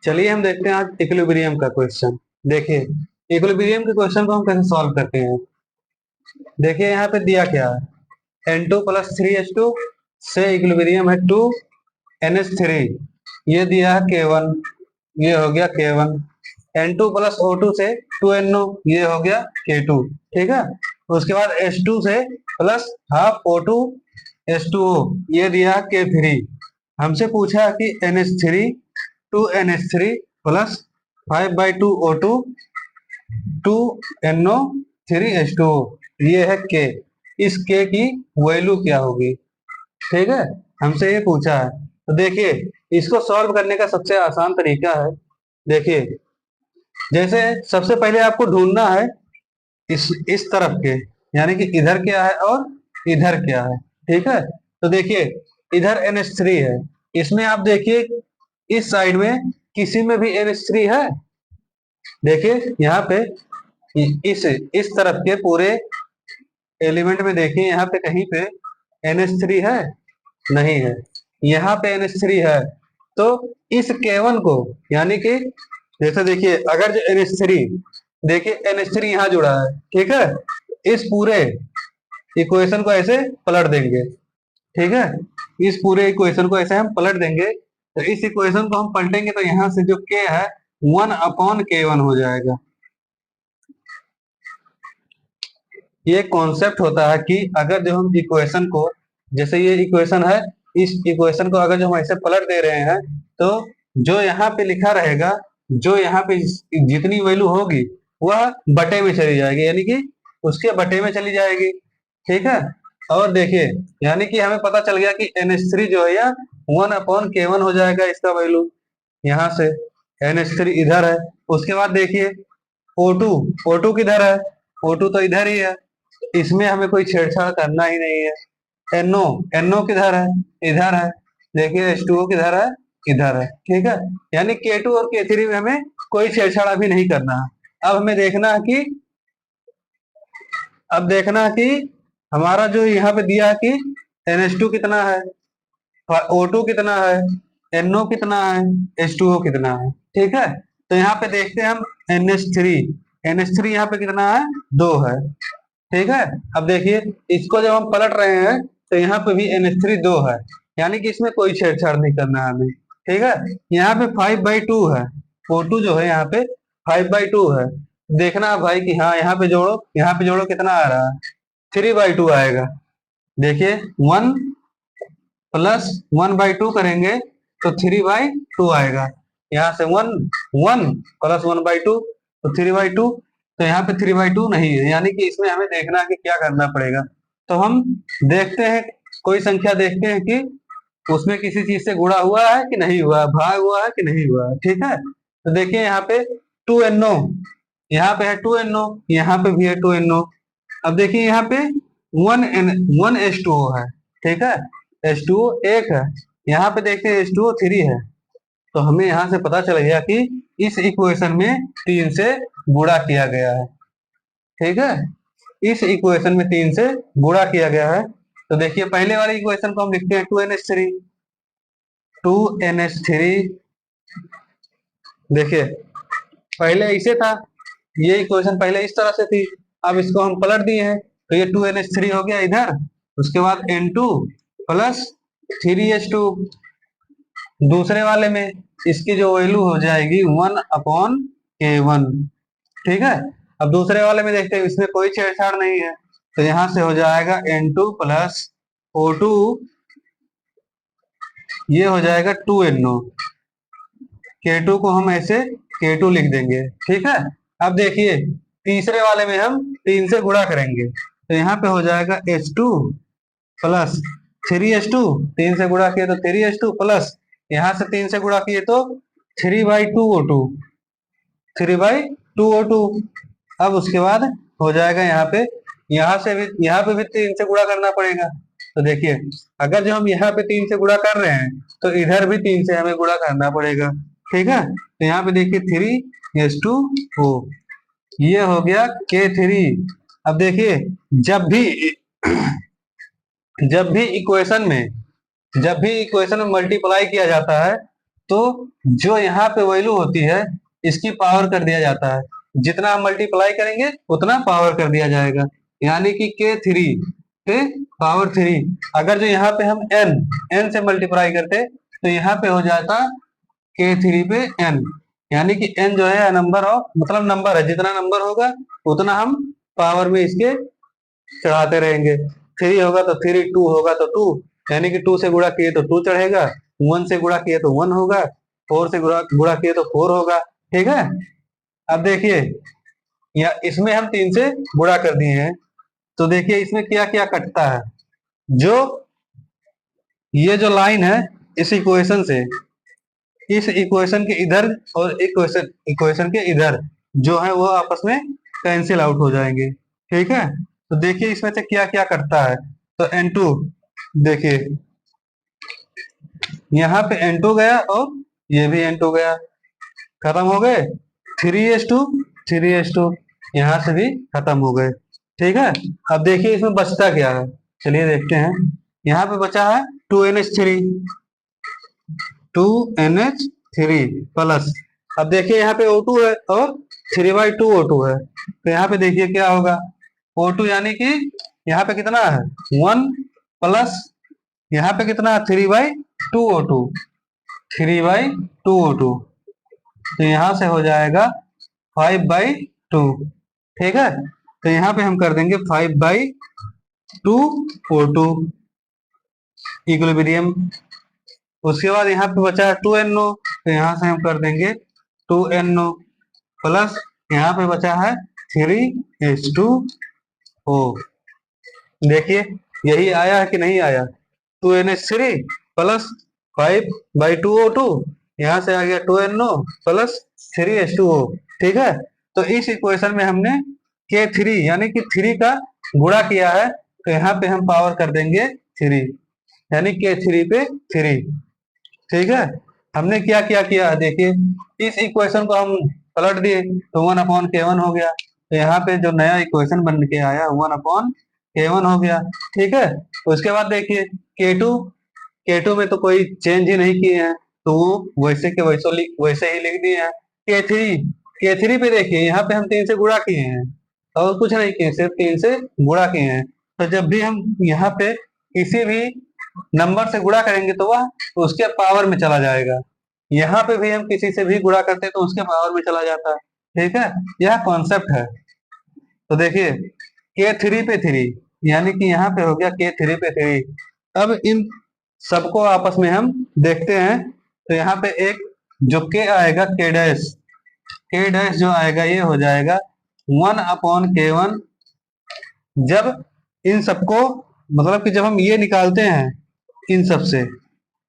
चलिए हम देखते हैं आज इक्विलिब्रियम का क्वेश्चन। देखिए, इक्विलिब्रियम के क्वेश्चन को हम कैसे सॉल्व करते हैं। देखिए यहाँ पे दिया क्या है, N2 प्लस 3H2 से इक्विलिब्रियम है 2NH3। ये दिया है K1, ये हो गया K1। N2 प्लस O2 से 2NO, ये हो गया K2। ठीक है, उसके बाद H2 से प्लस हाफ O2 H2O, ये दिया है K3। हमसे पूछा है कि NH3 2NH3 plus 5/2O2 2NO3H2O, ये है K। इस K की वैल्यू क्या होगी। ठीक है, हमसे ये पूछा है। तो देखिए, इसको सॉल्व करने का सबसे आसान तरीका है। देखिए, जैसे सबसे पहले आपको ढूंढना है इस तरफ के, यानी कि इधर क्या है और इधर क्या है। ठीक है, तो देखिए इधर NH3 है, इसमें आप देखिए इस साइड में किसी में भी NH3 है। देखिए यहाँ पे इस तरफ के पूरे एलिमेंट में देखिए, यहाँ पे कहीं पे NH3 है, नहीं है। यहाँ पे NH3 है, तो इस K1 को, यानी कि जैसे देखिए अगर जो NH3, देखिए NH3 यहाँ जुड़ा है। ठीक है, इस पूरे इक्वेशन को ऐसे पलट देंगे। ठीक है, इस पूरे इक्वेशन को ऐसे हम पलट देंगे। तो इस इक्वेशन को हम पलटेंगे तो यहाँ से जो K है 1/K1 हो जाएगा। ये कॉन्सेप्ट होता है कि अगर जो हम इक्वेशन को, जैसे ये इक्वेशन है, इस इक्वेशन को अगर जो हम ऐसे पलट दे रहे हैं, तो जो यहाँ पे लिखा रहेगा, जो यहाँ पे जितनी वैल्यू होगी वह बटे में चली जाएगी, यानी कि उसके बटे में चली जाएगी। ठीक है, और देखिए यानी कि हमें पता चल गया कि NH3 जो है यह 1/K1 हो जाएगा, इसका वैल्यू यहाँ से। NH3 इधर है, उसके बाद देखिए O2, O2 किधर है, O2 तो इधर ही है, इसमें हमें कोई छेड़छाड़ करना ही नहीं है। NO, NO किधर है, इधर है। देखिए H2O किधर है, इधर है। ठीक है, यानी K2 और K3 में हमें कोई छेड़छाड़ अभी नहीं करना है। अब हमें देखना है कि हमारा जो यहाँ पे दिया है कि NH2 कितना है, O2 कितना है, NO कितना है, H2O कितना है। ठीक है, तो यहाँ पे देखते हैं हम NH3, NH3 यहाँ पे कितना है, 2 है। ठीक है, अब देखिए इसको जब हम पलट रहे हैं तो यहाँ पे भी NH3 2 है, यानी कि इसमें कोई छेड़छाड़ नहीं करना है हमें। ठीक है, यहाँ पे 5/2 है, O2 जो है यहाँ पे 5/2 है। देखना है भाई कि हाँ यहाँ पे जोड़ो, यहाँ पे जोड़ो, कितना आ रहा है, 3/2 आएगा। देखिए 1 प्लस 1/2 करेंगे तो 3/2 आएगा। यहाँ से 1 1 प्लस 1/2 तो 3/2, तो यहाँ पे 3/2 नहीं है, यानी कि इसमें हमें देखना है कि क्या करना पड़ेगा। तो हम देखते हैं, कोई संख्या देखते हैं कि उसमें किसी चीज से गुणा हुआ है कि नहीं हुआ, भाग हुआ है कि नहीं हुआ है। ठीक है, तो देखिए यहाँ पे 2NO, यहाँ पे है 2NO, यहाँ पे भी है 2NO। अब देखिए यहाँ पे 1H2O है। ठीक है, H2O 1 है, यहाँ पे देखते हैं H2O 3 है। तो हमें यहाँ से पता चल गया कि इस इक्वेशन में 3 से गुणा किया गया है। ठीक है, इस इक्वेशन में 3 से गुणा किया गया है। तो देखिए पहले वाले इक्वेशन को हम लिखते हैं 2NH3, 2NH3। देखिए पहले ऐसे था, ये इक्वेशन पहले इस तरह से थी, अब इसको हम पलट दिए हैं तो ये 2NH3 हो गया इधर। उसके बाद N2 प्लस 3H2, दूसरे वाले में इसकी जो वैल्यू हो जाएगी 1/K1। ठीक है, अब दूसरे वाले में देखते हैं, इसमें कोई छेड़छाड़ नहीं है, तो यहां से हो जाएगा N2 प्लस O2, ये हो जाएगा 2NO। K2 को हम ऐसे K2 लिख देंगे। ठीक है, अब देखिए तीसरे वाले में हम 3 से गुणा करेंगे, तो यहाँ पे हो जाएगा H2 प्लस 3H2, 3 से गुणा किए तो 3H2 प्लस यहाँ से 3 से गुणा किए तो 3/2O2, 3/2O2। अब उसके बाद हो जाएगा यहाँ पे, यहाँ पे भी 3 से गुणा करना पड़ेगा। तो देखिए अगर जो हम यहाँ पे 3 से गुणा कर रहे हैं तो इधर भी 3 से हमें गुणा करना पड़ेगा। ठीक है, तो यहाँ पे देखिए 3H2O, ये हो गया K3। अब देखिए जब भी जब भी इक्वेशन में मल्टीप्लाई किया जाता है, तो जो यहाँ पे वैल्यू होती है इसकी पावर कर दिया जाता है, जितना हम मल्टीप्लाई करेंगे उतना पावर कर दिया जाएगा, यानी कि K3 पे पावर 3। अगर जो यहाँ पे हम n से मल्टीप्लाई करते तो यहाँ पे हो जाता K3 पे n, यानी कि n जो है नंबर ऑफ मतलब नंबर है, जितना नंबर होगा उतना हम पावर में इसके चढ़ाते रहेंगे। 3 होगा तो 3, 2 होगा तो 2, यानी कि 2 से गुणा किए तो 2 चढ़ेगा, 1 से गुणा किए तो 1 होगा, 4 से गुणा किए तो 4 होगा। ठीक है, अब देखिए या इसमें हम 3 से गुणा कर दिए हैं, तो देखिए इसमें क्या क्या कटता है। जो ये जो लाइन है इस इक्वेशन से, इस इक्वेशन के इधर और इक्वेशन के इधर जो है वो आपस में कैंसिल आउट हो जाएंगे। ठीक है, तो देखिए इसमें से क्या क्या करता है। तो N2 देखिए यहाँ पे N2 गया और ये भी N2 गया, खत्म हो गए। 3s2 3s2 यहाँ से भी खत्म हो गए। ठीक है, अब देखिए इसमें बचता क्या है, चलिए देखते हैं। यहाँ पे बचा है 2NH3 प्लस, अब देखिए यहाँ पे O2 है और 3/2 O2 है, तो यहाँ पे देखिए क्या होगा। O2 यानी कि यहाँ पे कितना है 1 प्लस यहाँ पे कितना है 3/2 O2, 3/2 O2, तो यहाँ से हो जाएगा 5/2। ठीक है, तो यहाँ पे हम कर देंगे 5/2 O2 इक्विलिब्रियम। उसके बाद यहाँ पे बचा है 2NO, तो यहाँ से हम कर देंगे 2NO प्लस यहाँ पे बचा है 3H2O। देखिए यही आया है कि नहीं आया, 2NH3 प्लस 5/2 O2, यहाँ से आ गया 2NO प्लस 3H2O। ठीक है, तो इस इक्वेशन में हमने K3 यानी कि 3 का गुणा किया है, तो यहाँ पे हम पावर कर देंगे 3, यानी K3 पे 3। ठीक है, हमने क्या क्या किया देखिए, इस इक्वेशन को हम पलट दिए तो 1/K1 हो गया, तो यहाँ पे जो नया इक्वेशन बन के आया 1/K1 हो गया। ठीक है, उसके बाद देखिए K2 में तो कोई चेंज ही नहीं किए हैं, तो वो वैसे के वैसे ही लिख दिए हैं। K3 पे देखिए यहाँ पे हम 3 से गुणा किए हैं और कुछ नहीं किए, सिर्फ 3 से गुणा किए हैं। तो जब भी हम यहाँ पे किसी भी नंबर से गुणा करेंगे तो वह उसके पावर में चला जाएगा, यहाँ पे भी हम किसी से भी गुणा करते हैं तो उसके पावर में चला जाता है। ठीक है, यह कॉन्सेप्ट है। तो देखिए K3 पे 3 यानी कि यहाँ पे हो गया K3 पे 3। अब इन सबको आपस में हम देखते हैं, तो यहाँ पे एक जो K आएगा K डैश जो आएगा ये हो जाएगा 1/K1। जब इन सबको मतलब कि जब हम ये निकालते हैं इन सब से,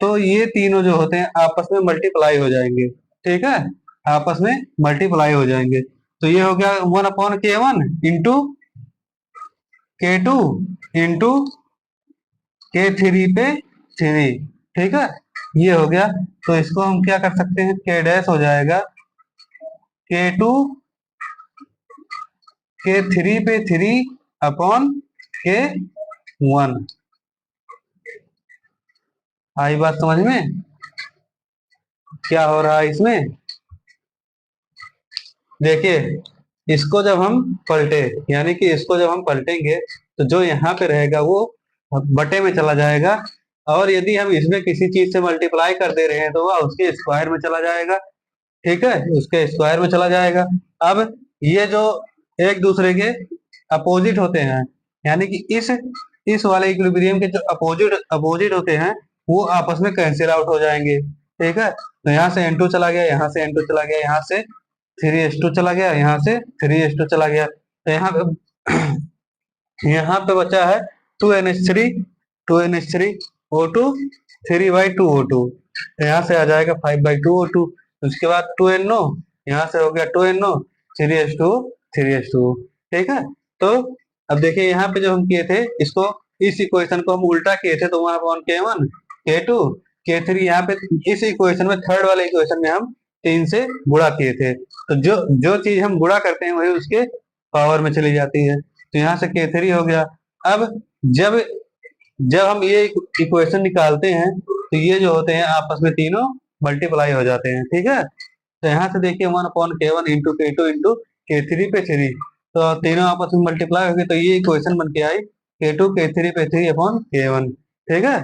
तो ये तीनों जो होते हैं आपस में मल्टीप्लाई हो जाएंगे। ठीक है, आपस में मल्टीप्लाई हो जाएंगे, तो ये हो गया 1/K1 into K2 into K3 पे 3। ठीक है, ये हो गया, तो इसको हम क्या कर सकते हैं, K डैश हो जाएगा K2 K3 पे 3/K1। आई बात समझ में, क्या हो रहा है इसमें। देखिए इसको जब हम पलटे, यानी कि इसको जब हम पलटेंगे तो जो यहाँ पे रहेगा वो बटे में चला जाएगा, और यदि हम इसमें किसी चीज से मल्टीप्लाई कर दे रहे हैं तो वह उसके स्क्वायर में चला जाएगा। ठीक है, उसके स्क्वायर में चला जाएगा। अब ये जो एक दूसरे के अपोजिट होते हैं, यानी कि इस वाले इक्विलिब्रियम के जो अपोजिट होते हैं वो आपस में कैंसिल आउट हो जाएंगे। ठीक है, तो यहाँ से N2 चला गया, यहाँ से N2 चला गया, यहाँ से 3H2 चला गया, यहाँ से 3H2 चला गया, तो यहाँ पे बचा है 2NH3 O2 3/2 O2, तो यहाँ से आ जाएगा 5/2 O2। उसके बाद 2NO, यहाँ से हो गया 2NO 3H2। ठीक है, तो अब देखिए यहाँ पे जो हम किए थे इसको, इस इक्वेशन को हम उल्टा किए थे, तो 1/K1 K2 K3, यहाँ पे इस इक्वेशन में थर्ड वाले इक्वेशन में हम 3 से गुणा किए थे, तो जो चीज हम गुणा करते हैं वही उसके पावर में चली जाती है, तो यहाँ से K3 हो गया। अब जब हम ये इक्वेशन निकालते हैं तो ये जो होते हैं आपस में तीनों मल्टीप्लाई हो जाते हैं, ठीक है। तो यहाँ से देखिए 1/K1 into K2 into K3 पे 3, तो तीनों आपस में मल्टीप्लाई होगी, तो ये इक्वेशन बन के आई K2 K3 पे 3/K1, ठीक है।